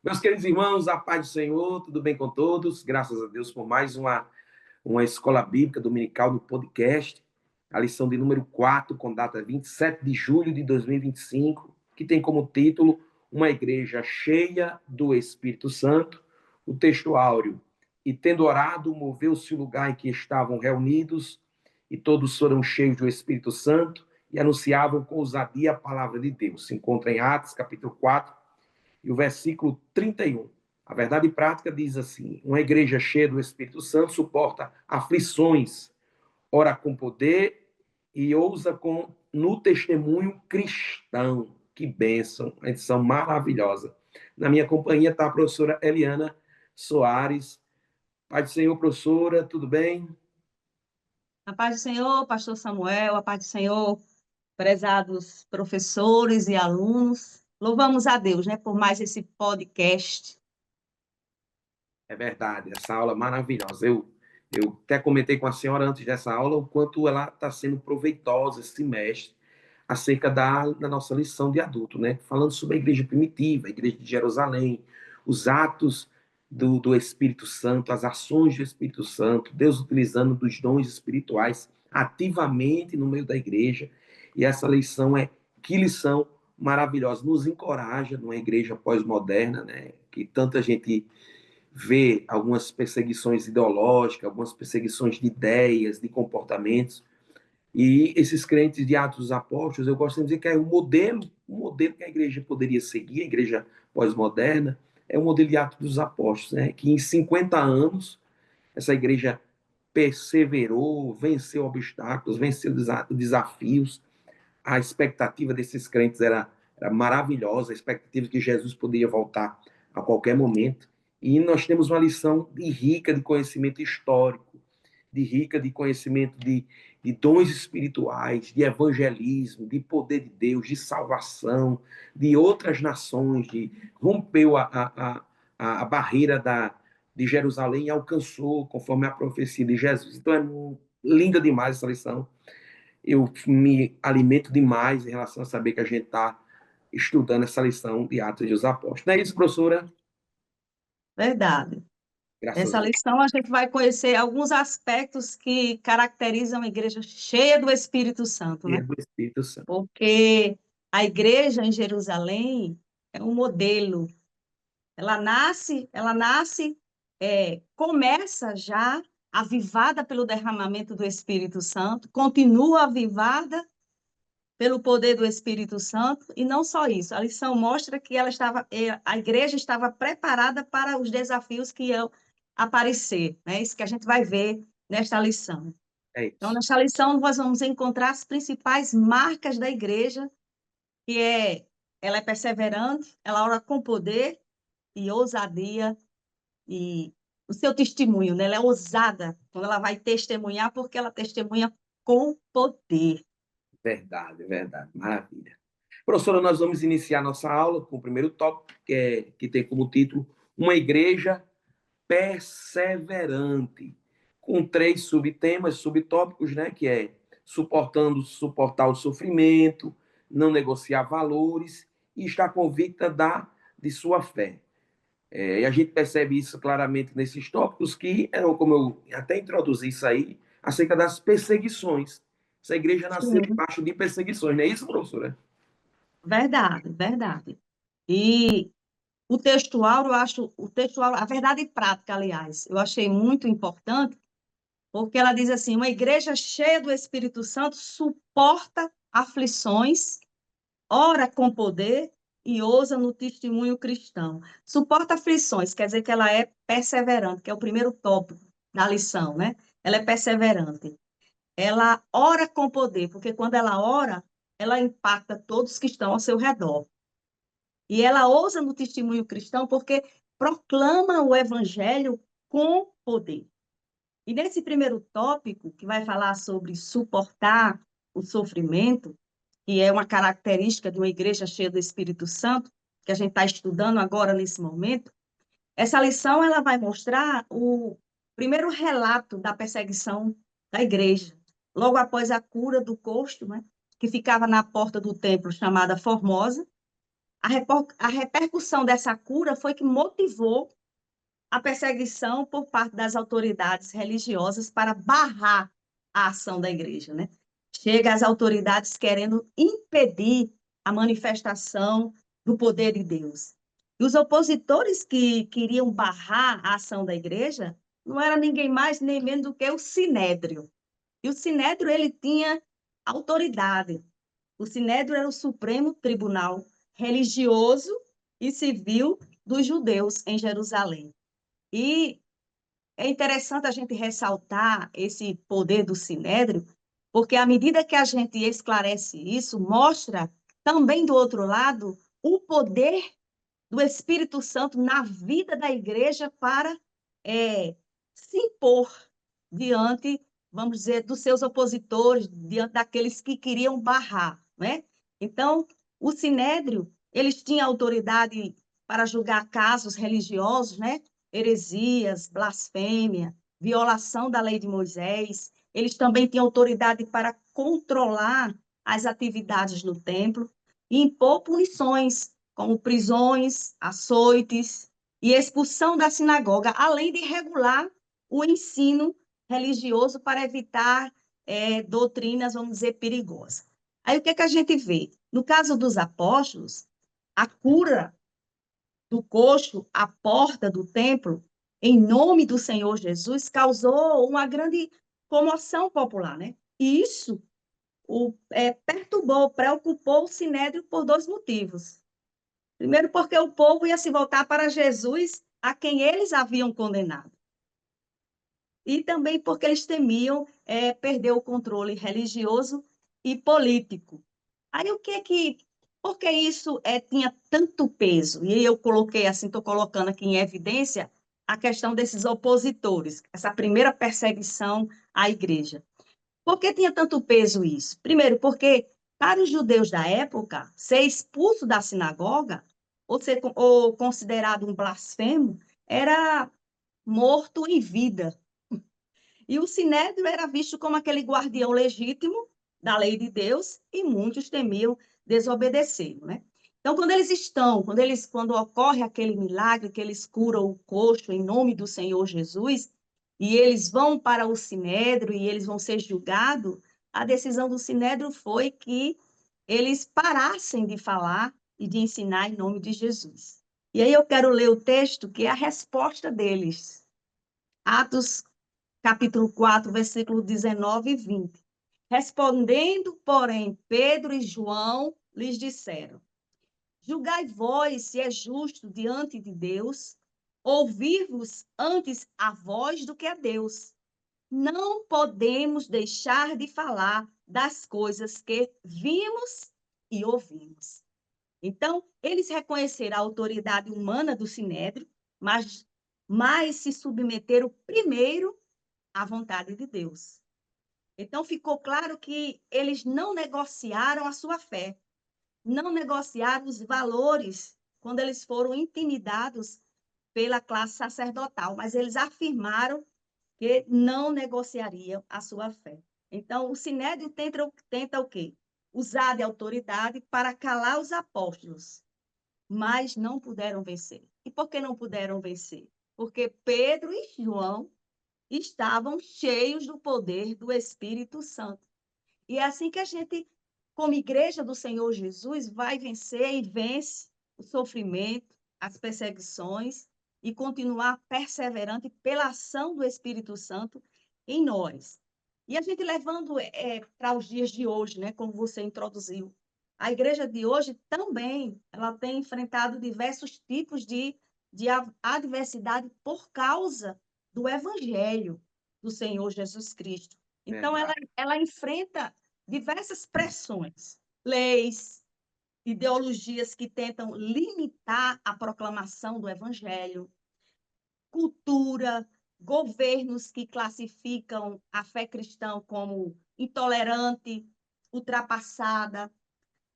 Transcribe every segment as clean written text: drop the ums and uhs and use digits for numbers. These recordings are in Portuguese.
Meus queridos irmãos, a paz do Senhor, tudo bem com todos? Graças a Deus por mais uma escola bíblica dominical no podcast, a lição de número 4, com data 27 de julho de 2025, que tem como título Uma Igreja Cheia do Espírito Santo. O texto áureo: E tendo orado, moveu-se o lugar em que estavam reunidos, e todos foram cheios do Espírito Santo e anunciavam com ousadia a palavra de Deus. Se encontra em Atos, capítulo 4, e o versículo 31. A verdade prática diz assim: uma igreja cheia do Espírito Santo suporta aflições, ora com poder e ousa no testemunho cristão. Que bênção, uma edição maravilhosa. Na minha companhia está a professora Eliana Soares. Pai do Senhor, professora, tudo bem? A paz do Senhor, pastor Samuel, a paz do Senhor, prezados professores e alunos. Louvamos a Deus, né, por mais esse podcast. É verdade, essa aula maravilhosa. Eu até comentei com a senhora antes dessa aula o quanto ela está sendo proveitosa esse semestre acerca da nossa lição de adulto, né? Falando sobre a igreja primitiva, a igreja de Jerusalém, os atos do Espírito Santo, as ações do Espírito Santo, Deus utilizando dos dons espirituais ativamente no meio da igreja. E essa lição que lição maravilhosa, nos encoraja numa igreja pós-moderna, né? Que tanta gente vê algumas perseguições ideológicas, algumas perseguições de ideias, de comportamentos. E esses crentes de Atos dos Apóstolos, eu gosto de dizer que é um modelo que a igreja poderia seguir, a igreja pós-moderna, é o modelo de Atos dos Apóstolos, né? Que em 50 anos essa igreja perseverou, venceu obstáculos, venceu desafios. A expectativa desses crentes era maravilhosa, a expectativa de que Jesus poderia voltar a qualquer momento. E nós temos uma lição rica de conhecimento histórico, rica de conhecimento de dons espirituais, de evangelismo, de poder de Deus, de salvação, de outras nações, de rompeu a barreira de Jerusalém e alcançou, conforme a profecia de Jesus. Então é linda demais essa lição. Eu me alimento demais em relação a saber que a gente está estudando essa lição de Atos dos Apóstolos. Não é isso, professora? Verdade. Graças a Nessa Deus. lição a gente vai conhecer alguns aspectos que caracterizam a igreja cheia do Espírito Santo, E é né? do Espírito Santo. Porque a igreja em Jerusalém é um modelo. Começa já avivada pelo derramamento do Espírito Santo, continua avivada pelo poder do Espírito Santo, e não só isso, a lição mostra que a igreja estava preparada para os desafios que iam aparecer, né? Isso que a gente vai ver nesta lição. É Então, isso. nesta lição, nós vamos encontrar as principais marcas da igreja, que ela é perseverante, ela ora com poder e ousadia, e o seu testemunho, né? Ela é ousada quando ela vai testemunhar, porque ela testemunha com poder. Verdade, verdade. Maravilha. Professora, nós vamos iniciar nossa aula com o primeiro tópico, que tem como título Uma Igreja Perseverante, com três subtemas, subtópicos, né? Que é suportar o sofrimento, não negociar valores e estar convicta de sua fé. E a gente percebe isso claramente nesses tópicos que eram, como eu até introduzi isso aí, acerca das perseguições. Essa igreja nasceu Sim. debaixo de perseguições, não é isso, professora? Verdade, verdade. E o textual, eu acho, o textual, a verdade prática, aliás, eu achei muito importante, porque ela diz assim: uma igreja cheia do Espírito Santo suporta aflições, ora com poder e ousa no testemunho cristão. Suporta aflições, quer dizer que ela é perseverante, que é o primeiro tópico da lição, né? Ela é perseverante. Ela ora com poder, porque quando ela ora, ela impacta todos que estão ao seu redor. E ela ousa no testemunho cristão porque proclama o evangelho com poder. E nesse primeiro tópico, que vai falar sobre suportar o sofrimento, que é uma característica de uma igreja cheia do Espírito Santo, que a gente está estudando agora nesse momento, essa lição ela vai mostrar o primeiro relato da perseguição da igreja, logo após a cura do coxo, né, que ficava na porta do templo chamada Formosa. a repercussão dessa cura foi que motivou a perseguição por parte das autoridades religiosas para barrar a ação da igreja, né? Chega as autoridades querendo impedir a manifestação do poder de Deus. E os opositores que queriam barrar a ação da igreja não era ninguém mais nem menos do que o Sinédrio. E o Sinédrio ele tinha autoridade. O Sinédrio era o Supremo Tribunal religioso e civil dos judeus em Jerusalém. E é interessante a gente ressaltar esse poder do Sinédrio, porque à medida que a gente esclarece isso, mostra também do outro lado o poder do Espírito Santo na vida da igreja para se impor diante, vamos dizer, dos seus opositores, diante daqueles que queriam barrar, né? Então, o Sinédrio, eles tinham autoridade para julgar casos religiosos, né? Heresias, blasfêmia, violação da lei de Moisés. Eles também tinham autoridade para controlar as atividades no templo e impor punições, como prisões, açoites e expulsão da sinagoga, além de regular o ensino religioso para evitar doutrinas, vamos dizer, perigosas. Aí o que é que a gente vê? No caso dos apóstolos, a cura do coxo à porta do templo, em nome do Senhor Jesus, causou uma grande comoção popular, né? E isso perturbou, preocupou o Sinédrio por dois motivos. Primeiro, porque o povo ia se voltar para Jesus, a quem eles haviam condenado. E também porque eles temiam perder o controle religioso e político. Aí o que é que... Por que isso tinha tanto peso? E eu coloquei assim, estou colocando aqui em evidência a questão desses opositores, essa primeira perseguição à igreja. Por que tinha tanto peso isso? Primeiro, porque para os judeus da época, ser expulso da sinagoga ou considerado um blasfemo era morto em vida. E o sinédrio era visto como aquele guardião legítimo da lei de Deus e muitos temiam desobedecer, né? Então, quando ocorre aquele milagre que eles curam o coxo em nome do Senhor Jesus, e eles vão para o sinédrio e eles vão ser julgados, a decisão do sinédrio foi que eles parassem de falar e de ensinar em nome de Jesus. E aí eu quero ler o texto que é a resposta deles. Atos capítulo 4, versículo 19 e 20. Respondendo, porém, Pedro e João lhes disseram: julgai vós se é justo diante de Deus ouvir-vos antes a vós do que a Deus. Não podemos deixar de falar das coisas que vimos e ouvimos. Então, eles reconheceram a autoridade humana do Sinédrio, mas se submeteram primeiro à vontade de Deus. Então, ficou claro que eles não negociaram a sua fé, não negociaram os valores quando eles foram intimidados pela classe sacerdotal, mas eles afirmaram que não negociariam a sua fé. Então, o Sinédrio tenta o quê? Usar de autoridade para calar os apóstolos, mas não puderam vencer. E por que não puderam vencer? Porque Pedro e João estavam cheios do poder do Espírito Santo. E é assim que a gente, como igreja do Senhor Jesus, vai vencer e vence o sofrimento, as perseguições e continuar perseverante pela ação do Espírito Santo em nós. E a gente levando para os dias de hoje, né, como você introduziu, a igreja de hoje também ela tem enfrentado diversos tipos de adversidade por causa do Evangelho do Senhor Jesus Cristo. Então, ela enfrenta diversas pressões, leis, ideologias que tentam limitar a proclamação do Evangelho, cultura, governos que classificam a fé cristã como intolerante, ultrapassada,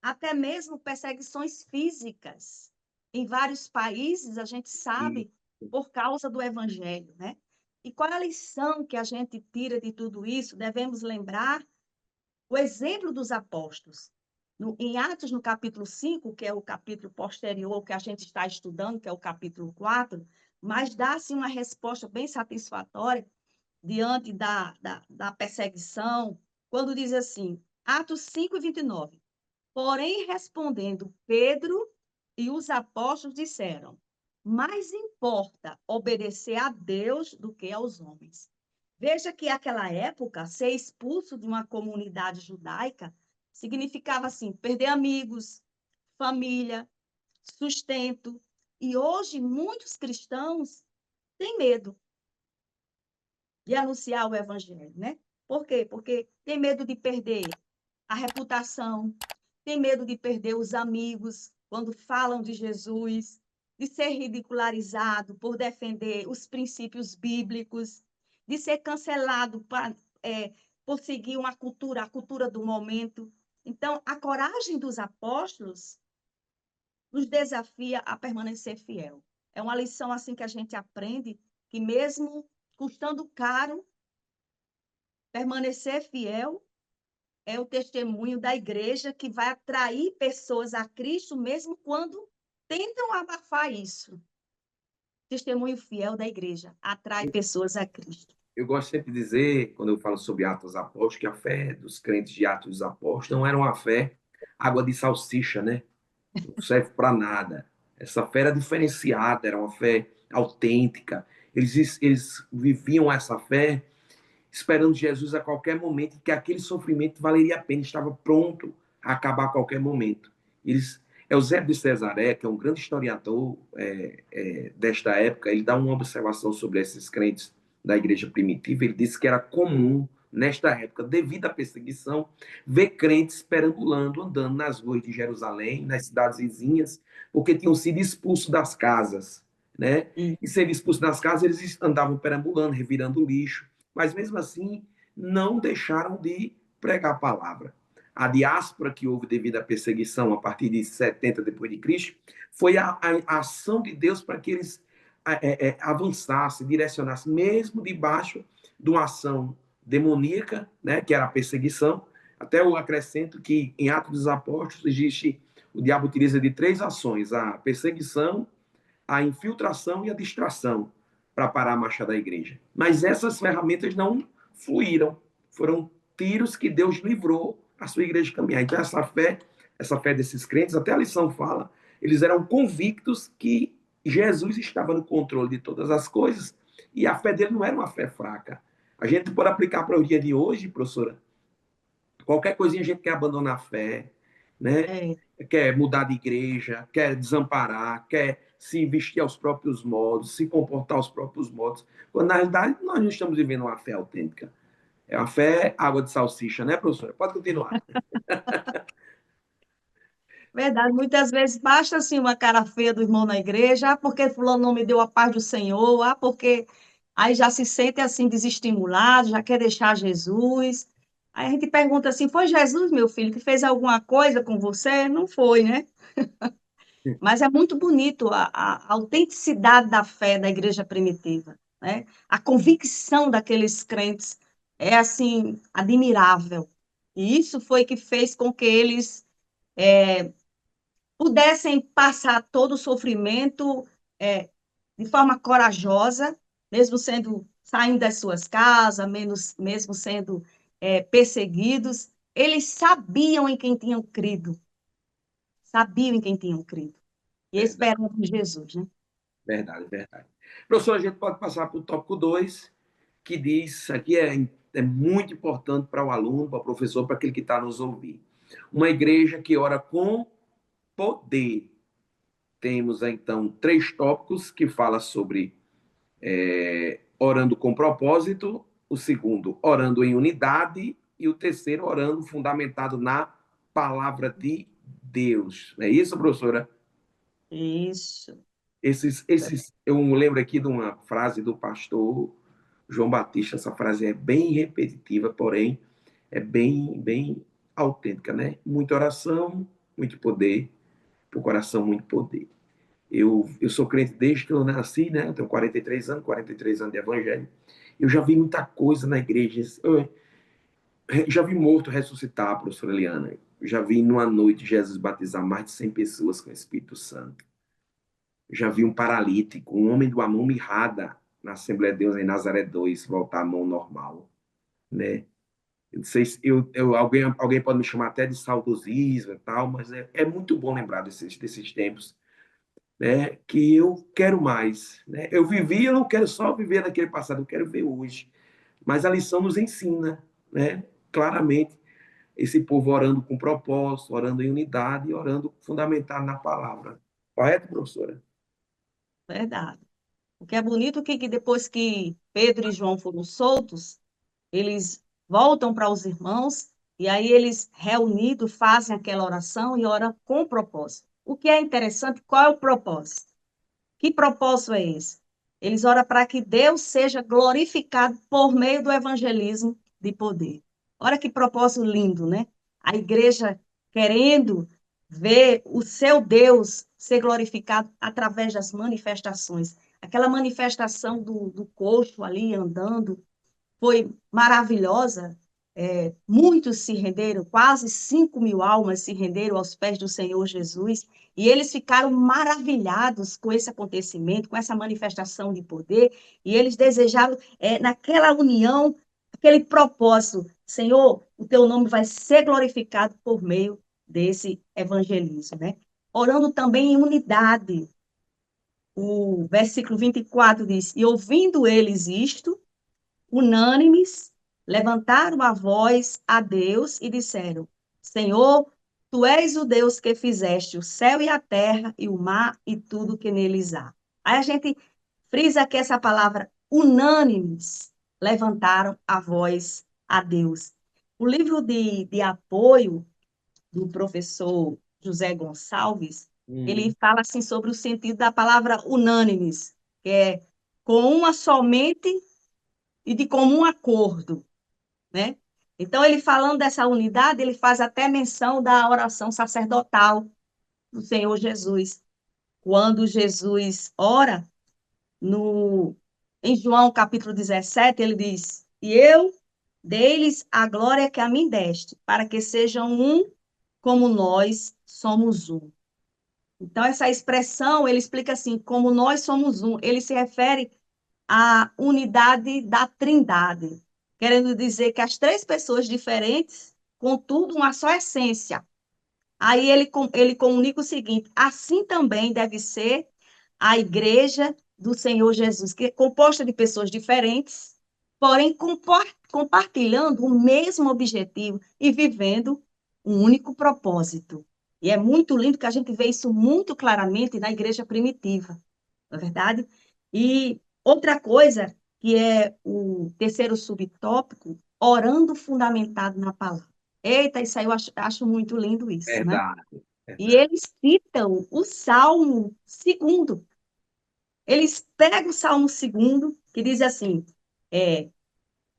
até mesmo perseguições físicas. Em vários países, a gente sabe, por causa do Evangelho, né? E qual é a lição que a gente tira de tudo isso? Devemos lembrar o exemplo dos apóstolos. Em Atos, no capítulo 5, que é o capítulo posterior ao que a gente está estudando, que é o capítulo 4, mas dá-se uma resposta bem satisfatória diante da perseguição, quando diz assim, Atos 5, 29. Porém, respondendo Pedro e os apóstolos disseram, mais importa obedecer a Deus do que aos homens. Veja que naquela época, ser expulso de uma comunidade judaica significava assim, perder amigos, família, sustento. E hoje muitos cristãos têm medo de anunciar o evangelho, né? Por quê? Porque tem medo de perder a reputação, tem medo de perder os amigos quando falam de Jesus, de ser ridicularizado por defender os princípios bíblicos, de ser cancelado por seguir uma cultura, a cultura do momento. Então, a coragem dos apóstolos nos desafia a permanecer fiel. É uma lição assim que a gente aprende que mesmo custando caro, permanecer fiel é o testemunho da igreja que vai atrair pessoas a Cristo, mesmo quando tentam abafar isso. Testemunho fiel da igreja atrai pessoas a Cristo. Eu gosto sempre de dizer, quando eu falo sobre Atos dos Apóstolos, que a fé dos crentes de Atos dos Apóstolos não era uma fé água de salsicha, né? Não serve para nada. Essa fé era diferenciada, era uma fé autêntica. Eles viviam essa fé esperando Jesus a qualquer momento, que aquele sofrimento valeria a pena, estava pronto a acabar a qualquer momento. Eles, Eusébio de Cesaré, que é um grande historiador desta época, ele dá uma observação sobre esses crentes da igreja primitiva. Ele disse que era comum, nesta época, devido à perseguição, ver crentes perambulando, andando nas ruas de Jerusalém, nas cidades vizinhas, porque tinham sido expulsos das casas, né? E sendo expulsos das casas, eles andavam perambulando, revirando lixo, mas mesmo assim não deixaram de pregar a palavra. A diáspora que houve devido à perseguição a partir de 70 depois de Cristo foi a ação de Deus para que eles avançassem, direcionassem, mesmo debaixo de uma ação demoníaca, né, que era a perseguição. Até eu acrescento que em Atos dos Apóstolos existe, o diabo utiliza de 3 ações: a perseguição, a infiltração e a distração para parar a marcha da igreja. Mas essas ferramentas não fluíram. Foram tiros que Deus livrou a sua igreja de caminhar. Então, essa fé desses crentes, até a lição fala, eles eram convictos que Jesus estava no controle de todas as coisas e a fé dele não era uma fé fraca. A gente pode aplicar para o dia de hoje, professora, qualquer coisinha a gente quer abandonar a fé, né? Quer mudar de igreja, quer desamparar, quer se vestir aos próprios modos, se comportar aos próprios modos, quando na realidade nós não estamos vivendo uma fé autêntica. É uma fé água de salsicha, né, professora? Pode continuar. Verdade, muitas vezes basta assim uma cara feia do irmão na igreja, porque fulano não me deu a paz do Senhor, porque aí já se sente assim desestimulado, já quer deixar Jesus. Aí a gente pergunta assim: foi Jesus, meu filho, que fez alguma coisa com você? Não foi, né? Mas é muito bonito a autenticidade da fé da igreja primitiva, né? A convicção daqueles crentes é assim admirável. E isso foi que fez com que eles pudessem passar todo o sofrimento de forma corajosa, mesmo sendo saindo das suas casas, mesmo sendo perseguidos, eles sabiam em quem tinham crido, sabiam em quem tinham crido e Verdade, esperavam em Jesus, né? verdade, verdade. Professor, a gente pode passar para o tópico 2, que diz, aqui é muito importante para o aluno, para o professor, para aquele que está nos ouvindo. Uma igreja que ora com poder. Temos, então, 3 tópicos que fala sobre orando com propósito, o segundo, orando em unidade, e o terceiro, orando fundamentado na palavra de Deus. Não é isso, professora? Isso. Eu lembro aqui de uma frase do pastor João Batista. Essa frase é bem repetitiva, porém é bem autêntica, né? Muita oração, muito poder, por coração, muito poder. Eu sou crente desde que eu nasci, né? Eu tenho 43 anos de evangelho. Eu já vi muita coisa na igreja. Eu já vi morto ressuscitar, professora Eliana. Eu já vi numa noite Jesus batizar mais de 100 pessoas com o Espírito Santo. Eu já vi um paralítico, um homem de uma mão mirrada na Assembleia de Deus em Nazaré 2 voltar à mão normal, né? Eu não sei se alguém pode me chamar até de saudosismo e tal, mas é muito bom lembrar desses tempos, né? Que eu quero mais, né? Eu vivi, eu não quero só viver naquele passado, eu quero ver hoje. Mas a lição nos ensina, né? Claramente, esse povo orando com propósito, orando em unidade, orando fundamentado na palavra. Correto, professora? Verdade. O que é bonito é que depois que Pedro e João foram soltos, eles voltam para os irmãos e aí eles, reunidos, fazem aquela oração e oram com propósito. O que é interessante, qual é o propósito? Que propósito é esse? Eles oram para que Deus seja glorificado por meio do evangelismo de poder. Olha que propósito lindo, né? A igreja querendo ver o seu Deus ser glorificado através das manifestações. Aquela manifestação do coxo ali andando, foi maravilhosa. Muitos se renderam, quase 5.000 almas se renderam aos pés do Senhor Jesus, e eles ficaram maravilhados com esse acontecimento, com essa manifestação de poder, e eles desejavam, naquela união, aquele propósito: Senhor, o teu nome vai ser glorificado por meio desse evangelismo, né? Orando também em unidade. O versículo 24 diz: E ouvindo eles isto, unânimes, levantaram a voz a Deus e disseram: Senhor, tu és o Deus que fizeste o céu e a terra e o mar e tudo que neles há. Aí a gente frisa aqui essa palavra unânimes, levantaram a voz a Deus. O livro de apoio do professor José Gonçalves, ele fala assim sobre o sentido da palavra unânimes, que é com uma somente e de comum acordo, né? Então, ele falando dessa unidade, ele faz até menção da oração sacerdotal do Senhor Jesus. Quando Jesus ora, no, em João capítulo 17, ele diz: E eu dei-lhes a glória que a mim deste, para que sejam um como nós somos um. Então, essa expressão, ele explica assim, como nós somos um, ele se refere a unidade da Trindade, querendo dizer que as três pessoas diferentes, contudo, uma só essência. Aí ele comunica o seguinte: assim também deve ser a igreja do Senhor Jesus, que é composta de pessoas diferentes, porém compartilhando o mesmo objetivo e vivendo um único propósito. E é muito lindo que a gente vê isso muito claramente na igreja primitiva, não é verdade? E outra coisa, que é o terceiro subtópico, orando fundamentado na palavra. Eita, isso aí eu acho muito lindo isso, né? Verdade, E verdade. eles citam o Salmo segundo. Eles pegam o Salmo segundo, que diz assim,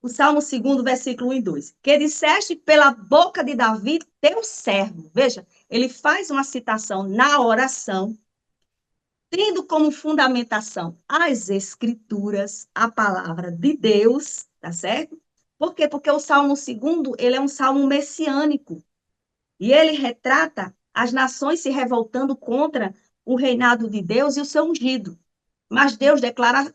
o Salmo segundo, versículo 1 e 2, que disseste pela boca de Davi, teu servo. Veja, ele faz uma citação na oração, tendo como fundamentação as escrituras, a palavra de Deus, tá certo? Por quê? Porque o Salmo segundo, ele é um salmo messiânico, e ele retrata as nações se revoltando contra o reinado de Deus e o seu ungido. Mas Deus declara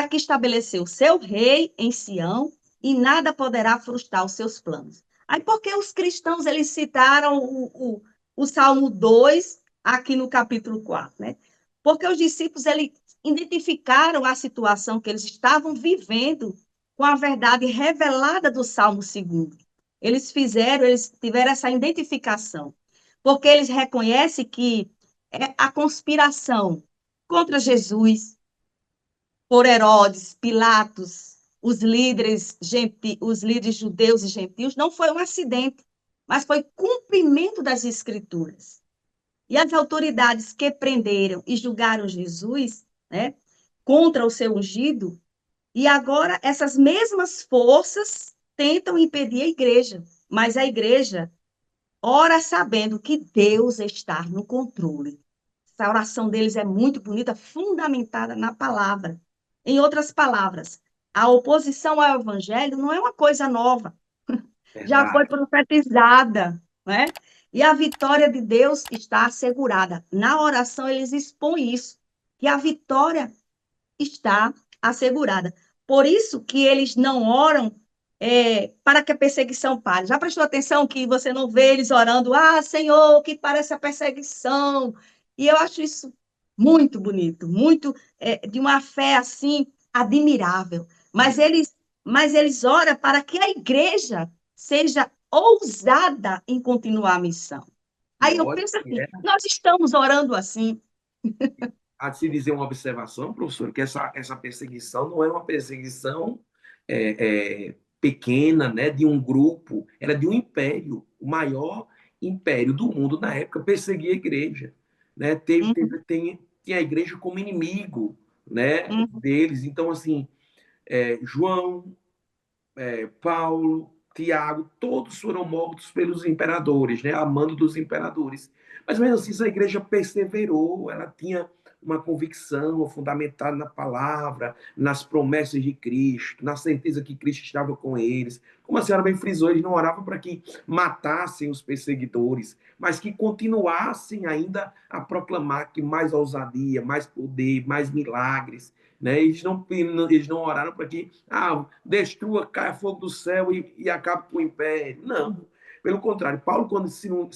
que estabeleceu seu rei em Sião e nada poderá frustrar os seus planos. Aí, por que os cristãos eles citaram o Salmo 2 aqui no capítulo 4, né? Porque os discípulos eles identificaram a situação que eles estavam vivendo com a verdade revelada do Salmo 2. Eles tiveram essa identificação, porque eles reconhecem que a conspiração contra Jesus, por Herodes, Pilatos, os líderes judeus e gentios, não foi um acidente, mas foi cumprimento das escrituras. E as autoridades que prenderam e julgaram Jesus, né, contra o seu ungido, e agora essas mesmas forças tentam impedir a igreja, mas a igreja ora sabendo que Deus está no controle. Essa oração deles é muito bonita, fundamentada na palavra. Em outras palavras, a oposição ao evangelho não é uma coisa nova. já foi Verdade. profetizada, né? E a vitória de Deus está assegurada. Na oração, eles expõem isso, que a vitória está assegurada. Por isso que eles não oram para que a perseguição pare. Já prestou atenção que você não vê eles orando, ah, Senhor, que parece a perseguição. E eu acho isso muito bonito, muito de uma fé assim admirável. Mas eles oram para que a igreja seja ousada em continuar a missão. E Aí eu olha penso que assim, nós estamos orando assim. há de se dizer uma observação, professor, que essa perseguição não é uma perseguição pequena, né, de um grupo, era de um império, o maior império do mundo na época perseguia a igreja, né, Uhum, tinha a igreja como inimigo, né, uhum, deles. Então, assim, João, Paulo, Tiago, todos foram mortos pelos imperadores, né, a mando dos imperadores. Mas mesmo assim, essa igreja perseverou, ela tinha uma convicção fundamentada na palavra, nas promessas de Cristo, na certeza que Cristo estava com eles. Como a senhora bem frisou, eles não oravam para que matassem os perseguidores, mas que continuassem ainda a proclamar que mais ousadia, mais poder, mais milagres, né? Eles não oraram para que destrua, caia fogo do céu e acabe com o império. Não. Pelo contrário, Paulo, quando, se eu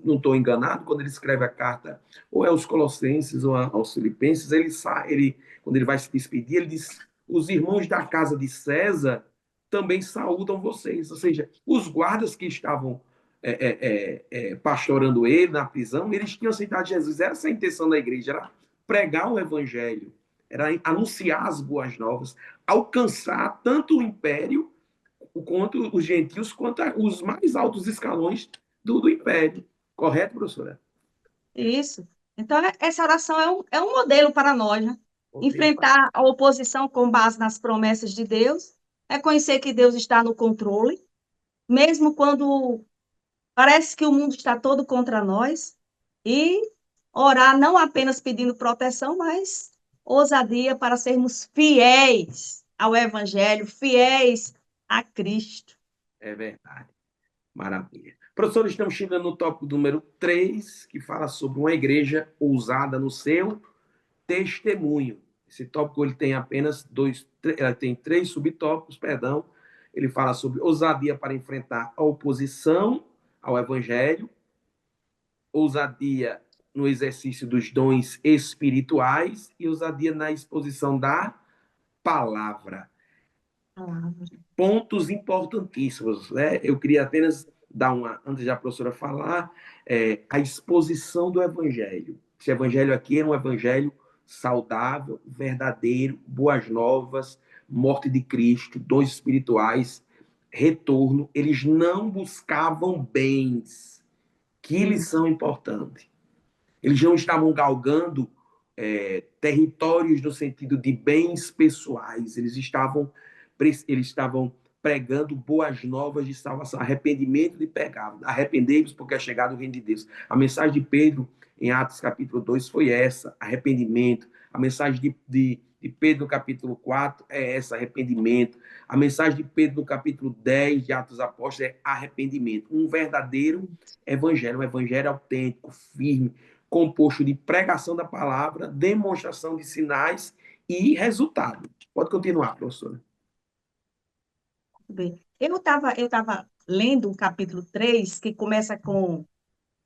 não estou enganado, quando ele escreve a carta, ou é aos Colossenses ou aos Filipenses, quando ele vai se despedir, ele diz: os irmãos da casa de César também saúdam vocês. Ou seja, os guardas que estavam pastorando ele na prisão, eles tinham aceitado Jesus. Essa é a intenção da igreja, era pregar o evangelho, era anunciar as boas novas, alcançar tanto o império quanto os gentios, quanto os mais altos escalões do império. Correto, professora? isso. Então, essa oração é um modelo para nós, né? Enfrentar a oposição com base nas promessas de Deus, reconhecer que Deus está no controle, mesmo quando parece que o mundo está todo contra nós, e orar não apenas pedindo proteção, mas ousadia para sermos fiéis ao Evangelho, fiéis a Cristo. É verdade. Maravilha. Professor, estamos chegando no tópico número 3, que fala sobre uma igreja ousada no seu testemunho. Esse tópico ele tem apenas tem 3 subtópicos, perdão. Ele fala sobre ousadia para enfrentar a oposição ao evangelho, ousadia no exercício dos dons espirituais e ousadia na exposição da palavra. Pontos importantíssimos, né? Eu queria apenas dar antes da professora falar, a exposição do evangelho. Esse evangelho aqui é um evangelho saudável, verdadeiro, boas novas, morte de Cristo, dons espirituais, retorno. Eles não buscavam bens. Que lição importante. Eles não estavam galgando territórios no sentido de bens pessoais. Eles estavam pregando boas novas de salvação, arrependimento de pecado. Arrependei-vos porque é chegado o reino de Deus. A mensagem de Pedro em Atos capítulo 2 foi essa, arrependimento. A mensagem de Pedro no capítulo 4 é essa, arrependimento. A mensagem de Pedro no capítulo 10 de Atos Apóstolos é arrependimento. Um verdadeiro evangelho, um evangelho autêntico, firme, composto de pregação da palavra, demonstração de sinais e resultado. Pode continuar, professora. Bem, eu tava lendo o capítulo 3 que começa com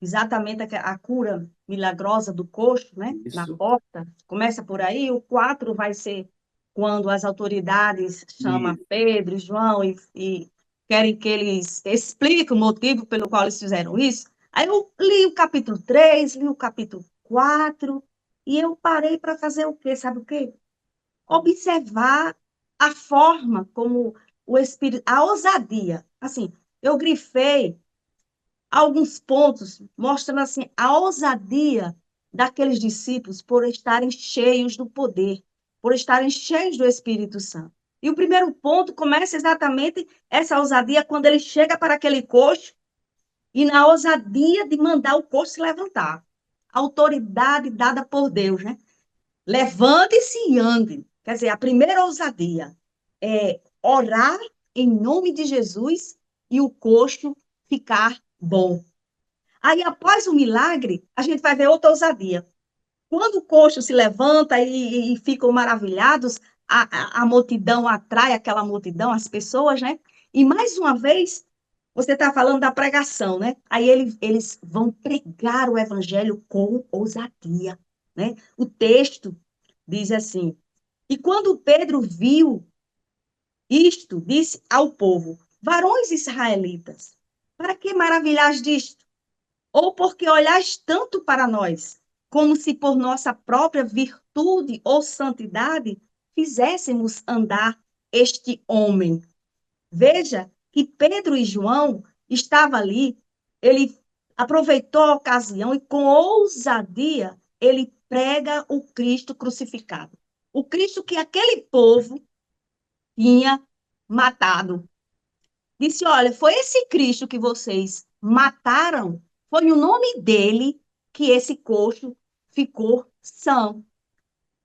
exatamente a cura milagrosa do coxo, né? Na Isso, porta. Começa por aí. O 4 vai ser quando as autoridades chamam isso. Pedro e João e querem que eles expliquem o motivo pelo qual eles fizeram isso. Aí eu li o capítulo 3, li o capítulo 4 e eu parei para fazer o quê? Sabe o quê? Observar a forma como o Espírito, a ousadia. Assim, eu grifei alguns pontos mostrando assim a ousadia daqueles discípulos por estarem cheios do poder, por estarem cheios do Espírito Santo. E o primeiro ponto começa exatamente essa ousadia quando ele chega para aquele coxo e na ousadia de mandar o coxo se levantar. Autoridade dada por Deus, né? Levante-se e ande. Quer dizer, a primeira ousadia é orar em nome de Jesus e o coxo ficar bom. Aí, após o milagre, a gente vai ver outra ousadia. Quando o coxo se levanta e ficam maravilhados, a multidão atrai aquela multidão, as pessoas, né? E mais uma vez, você está falando da pregação, né? Aí eles vão pregar o evangelho com ousadia, né? O texto diz assim: e quando Pedro viu isto, disse ao povo: varões israelitas, para que maravilhais disto? Ou porque olhais tanto para nós, como se por nossa própria virtude ou santidade fizéssemos andar este homem. Veja que Pedro e João estavam ali, ele aproveitou a ocasião e com ousadia ele prega o Cristo crucificado. O Cristo que aquele povo tinha matado. Disse: olha, foi esse Cristo que vocês mataram, foi no nome dele que esse coxo ficou são.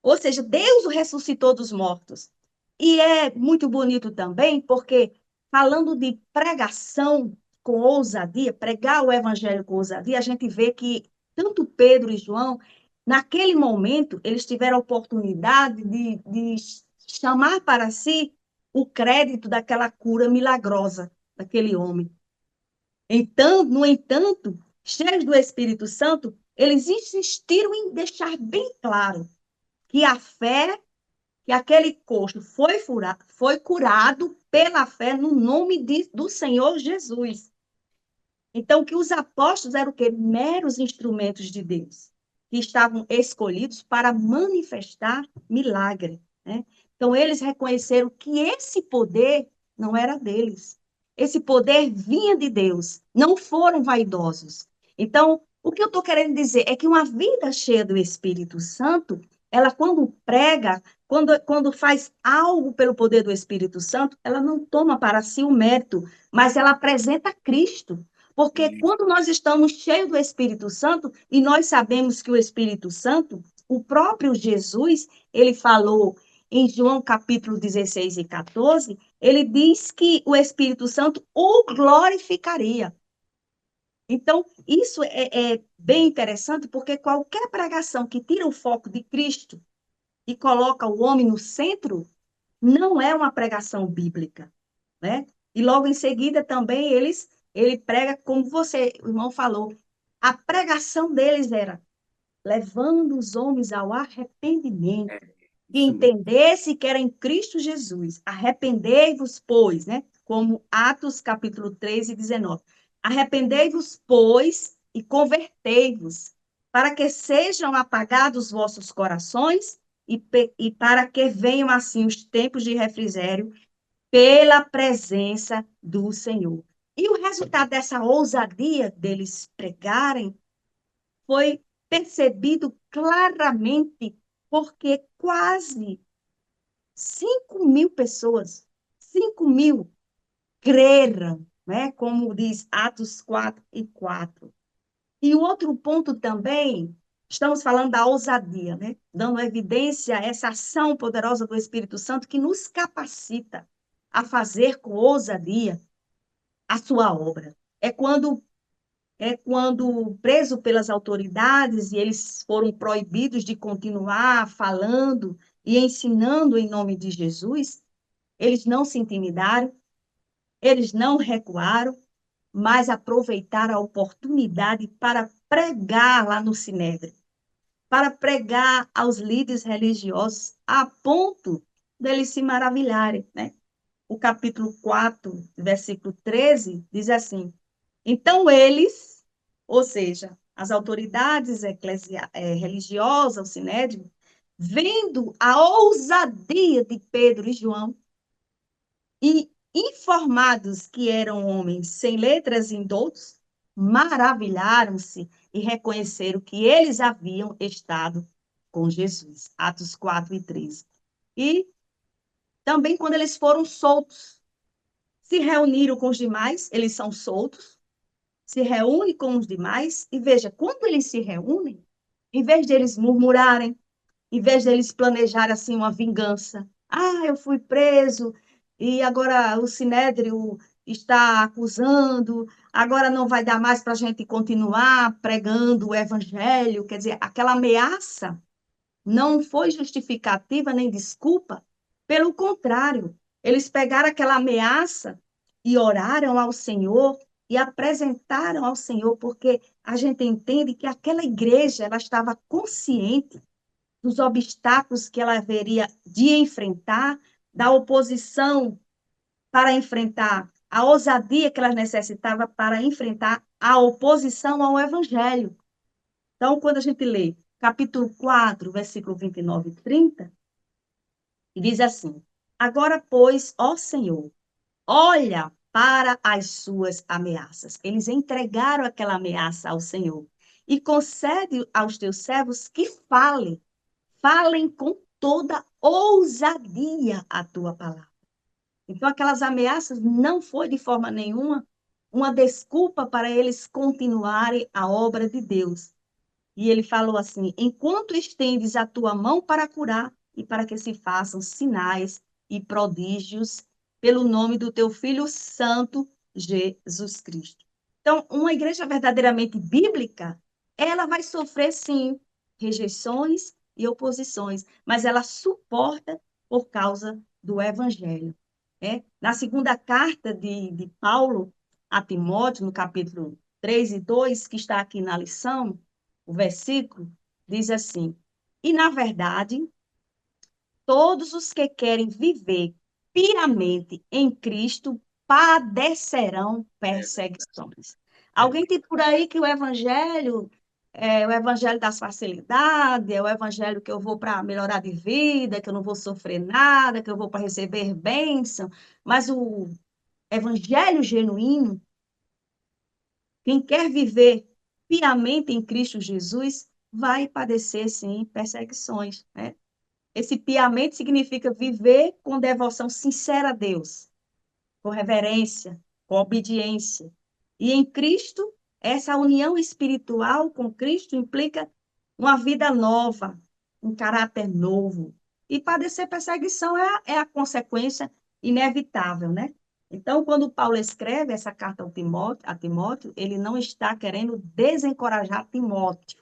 Ou seja, Deus o ressuscitou dos mortos. E é muito bonito também, porque falando de pregação com ousadia, pregar o evangelho com ousadia, a gente vê que tanto Pedro e João, naquele momento, eles tiveram a oportunidade de chamar para si o crédito daquela cura milagrosa daquele homem. Então, no entanto, cheios do Espírito Santo, eles insistiram em deixar bem claro que a fé, que aquele coxo foi curado pela fé no nome do Senhor Jesus. Então, que os apóstolos eram o quê? Meros instrumentos de Deus, que estavam escolhidos para manifestar milagre, né? Então, eles reconheceram que esse poder não era deles. Esse poder vinha de Deus, não foram vaidosos. Então, o que eu estou querendo dizer é que uma vida cheia do Espírito Santo, ela quando prega, quando faz algo pelo poder do Espírito Santo, ela não toma para si o mérito, mas ela apresenta Cristo. Porque quando nós estamos cheios do Espírito Santo, e nós sabemos que o Espírito Santo, o próprio Jesus, ele falou em João capítulo 16 e 14, ele diz que o Espírito Santo o glorificaria. Então, isso é bem interessante, porque qualquer pregação que tira o foco de Cristo e coloca o homem no centro, não é uma pregação bíblica, né? E logo em seguida também ele prega como você, o irmão falou, a pregação deles era levando os homens ao arrependimento, É, que isso mesmo. entendesse que era em Cristo Jesus. Arrependei-vos, pois, né? Como Atos capítulo 13 e 19. Arrependei-vos, pois, e convertei-vos, para que sejam apagados os vossos corações e para que venham assim os tempos de refrigério pela presença do Senhor. E o resultado dessa ousadia deles pregarem foi percebido claramente, porque quase 5.000 pessoas, 5.000 creram, né? Como diz Atos 4 e 4. E o outro ponto também, estamos falando da ousadia, né? Dando evidência a essa ação poderosa do Espírito Santo que nos capacita a fazer com ousadia a sua obra. É quando preso pelas autoridades e eles foram proibidos de continuar falando e ensinando em nome de Jesus, eles não se intimidaram, eles não recuaram, mas aproveitaram a oportunidade para pregar lá no Sinédrio, para pregar aos líderes religiosos, a ponto deles se maravilharem, né? O capítulo 4, versículo 13, diz assim: então eles, ou seja, as autoridades religiosas, o Sinédrio, vendo a ousadia de Pedro e João e informados que eram homens sem letras indoutos, maravilharam-se e reconheceram que eles haviam estado com Jesus. Atos 4 e 13. E também quando eles foram soltos, se reuniram com os demais, eles são soltos, se reúne com os demais, e veja, quando eles se reúnem, em vez de eles murmurarem, em vez de eles planejarem assim uma vingança, eu fui preso, e agora o Sinédrio está acusando, agora não vai dar mais para a gente continuar pregando o evangelho. Quer dizer, aquela ameaça não foi justificativa nem desculpa, pelo contrário, eles pegaram aquela ameaça e oraram ao Senhor e apresentaram ao Senhor, porque a gente entende que aquela igreja ela estava consciente dos obstáculos que ela haveria de enfrentar, da oposição para enfrentar, a ousadia que ela necessitava para enfrentar a oposição ao Evangelho. Então, quando a gente lê capítulo 4, versículo 29 e 30, e diz assim: Agora, pois, ó Senhor, olha para as suas ameaças. Eles entregaram aquela ameaça ao Senhor e concede aos teus servos que falem com toda ousadia a tua palavra. Então, aquelas ameaças não foi de forma nenhuma uma desculpa para eles continuarem a obra de Deus. E ele falou assim: enquanto estendes a tua mão para curar e para que se façam sinais e prodígios pelo nome do teu Filho Santo, Jesus Cristo. Então, uma igreja verdadeiramente bíblica, ela vai sofrer, sim, rejeições e oposições, mas ela suporta por causa do Evangelho. Na segunda carta de Paulo a Timóteo, no capítulo 3 e 2, que está aqui na lição, o versículo diz assim: E na verdade, todos os que querem viver piamente em Cristo padecerão É, perseguições. é, Alguém tem por aí que o evangelho é o evangelho das facilidades, é o evangelho que eu vou para melhorar de vida, que eu não vou sofrer nada, que eu vou para receber bênção, mas o evangelho genuíno, quem quer viver piamente em Cristo Jesus, vai padecer, sim, perseguições, né? Esse piamente significa viver com devoção sincera a Deus, com reverência, com obediência. E em Cristo, essa união espiritual com Cristo implica uma vida nova, um caráter novo. E padecer perseguição é a consequência inevitável, né? Então, quando Paulo escreve essa carta a Timóteo, ele não está querendo desencorajar Timóteo,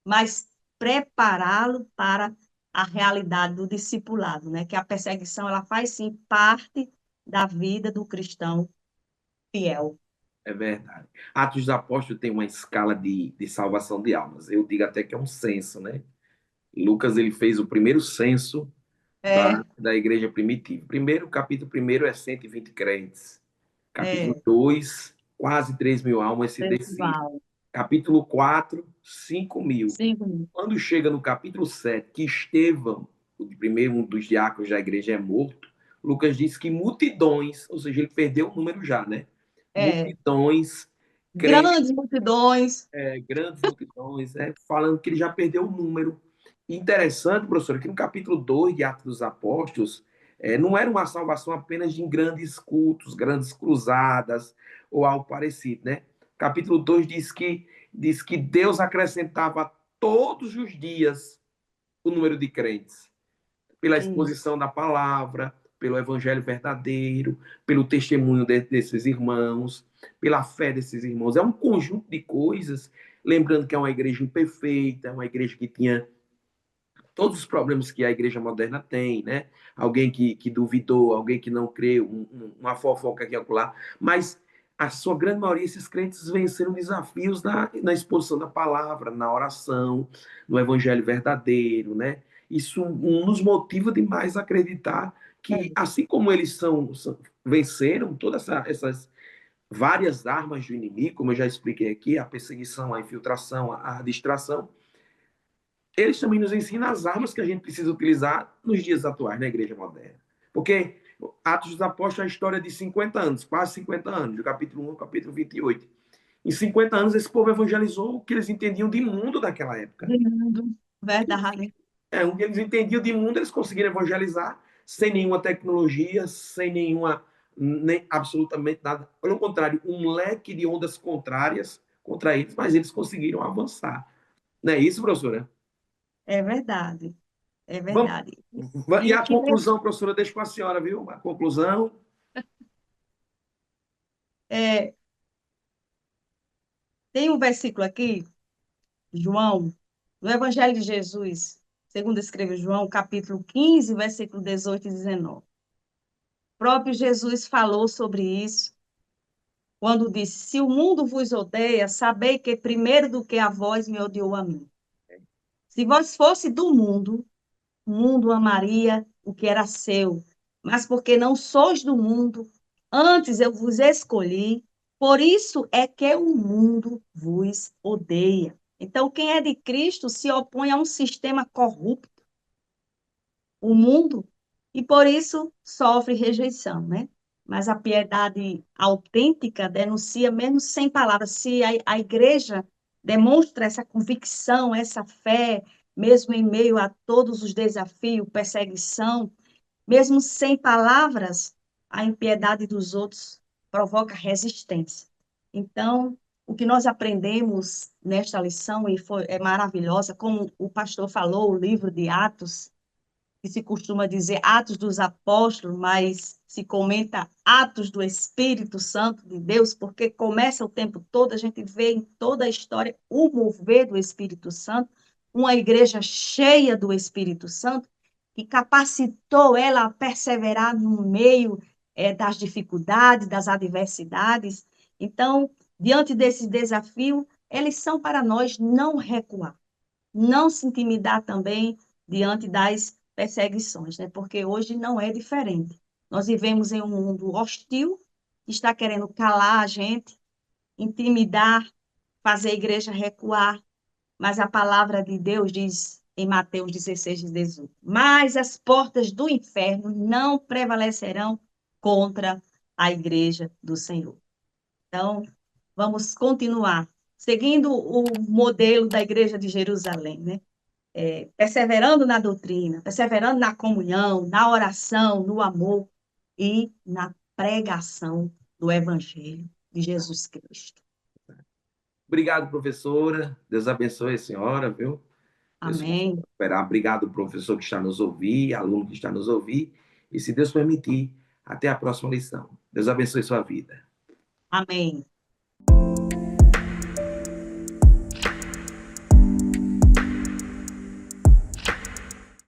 mas prepará-lo para a realidade do discipulado, né? Que a perseguição ela faz sim parte da vida do cristão fiel. é verdade. Atos dos Apóstolos tem uma escala de salvação de almas. Eu digo até que é um censo, né? Lucas ele fez o primeiro censo É, da igreja primitiva. Primeiro, capítulo primeiro é 120 crentes. Capítulo é, 2, quase 3 mil almas se decide. festival. Capítulo 4, 5 mil. 5 minutos. Quando chega no capítulo 7, que Estevão, o primeiro um dos diáconos da igreja, é morto, Lucas diz que multidões, ou seja, ele perdeu o número já, né? É, Multidões, crentes, grandes multidões. grandes multidões, falando que ele já perdeu o número. E interessante, professor, que no capítulo 2 de Atos dos Apóstolos, não era uma salvação apenas de grandes cultos, grandes cruzadas ou algo parecido, né? Capítulo 2 diz que Deus acrescentava todos os dias o número de crentes, pela Isso, exposição da palavra, pelo evangelho verdadeiro, pelo testemunho desses irmãos, pela fé desses irmãos. É um conjunto de coisas, lembrando que é uma igreja imperfeita, uma igreja que tinha todos os problemas que a igreja moderna tem, né? Alguém que duvidou, alguém que não creu, uma fofoca aqui e acolá, mas a sua grande maioria, esses crentes venceram desafios na exposição da palavra, na oração, no evangelho verdadeiro, né? Isso nos motiva demais a acreditar que, é, assim como eles venceram todas essas várias armas do inimigo, como eu já expliquei aqui, a perseguição, a infiltração, a distração, eles também nos ensinam as armas que a gente precisa utilizar nos dias atuais, na igreja moderna. Porque Atos dos Apóstolos é a história de 50 anos, quase 50 anos, do capítulo 1 ao capítulo 28. Em 50 anos, esse povo evangelizou o que eles entendiam de mundo daquela época. lindo, verdade. O que eles entendiam de mundo, eles conseguiram evangelizar sem nenhuma tecnologia, sem nenhuma, nem absolutamente nada. Pelo contrário, um leque de ondas contrárias contra eles, mas eles conseguiram avançar. Não é isso, professora? É verdade, é Vamos, verdade. e E o a que conclusão, professora, deixa com a senhora, viu? A conclusão. É, tem um versículo aqui, João, no Evangelho de Jesus, segundo escreve João, capítulo 15, versículo 18 e 19. O próprio Jesus falou sobre isso, quando disse: Se o mundo vos odeia, sabei que primeiro do que a vós me odiou a mim. Se vós fosse do mundo, o mundo amaria o que era seu, mas porque não sois do mundo, antes eu vos escolhi, por isso é que o mundo vos odeia. Então, quem é de Cristo se opõe a um sistema corrupto, o mundo, e por isso sofre rejeição, né? Mas a piedade autêntica denuncia mesmo sem palavras. Se a igreja demonstra essa convicção, essa fé, mesmo em meio a todos os desafios, perseguição, mesmo sem palavras, a impiedade dos outros provoca resistência. Então, o que nós aprendemos nesta lição, e é maravilhosa, como o pastor falou, o livro de Atos, que se costuma dizer Atos dos Apóstolos, mas se comenta Atos do Espírito Santo de Deus, porque começa o tempo todo, a gente vê em toda a história o mover do Espírito Santo, uma igreja cheia do Espírito Santo, que capacitou ela a perseverar no meio das dificuldades, das adversidades. Então, diante desse desafio, eles são para nós não recuar, não se intimidar também diante das perseguições, né? Porque hoje não é diferente. Nós vivemos em um mundo hostil, que está querendo calar a gente, intimidar, fazer a igreja recuar, mas a palavra de Deus diz em Mateus 16, 18: mas as portas do inferno não prevalecerão contra a igreja do Senhor. Então, vamos continuar seguindo o modelo da igreja de Jerusalém, né? Perseverando na doutrina, perseverando na comunhão, na oração, no amor e na pregação do Evangelho de Jesus Cristo. Obrigado, professora. Deus abençoe a senhora, viu? Deus possa Amém. prosperar. Obrigado, professor que está nos ouvindo, aluno que está nos ouvindo. E se Deus permitir, até a próxima lição. Deus abençoe sua vida. Amém.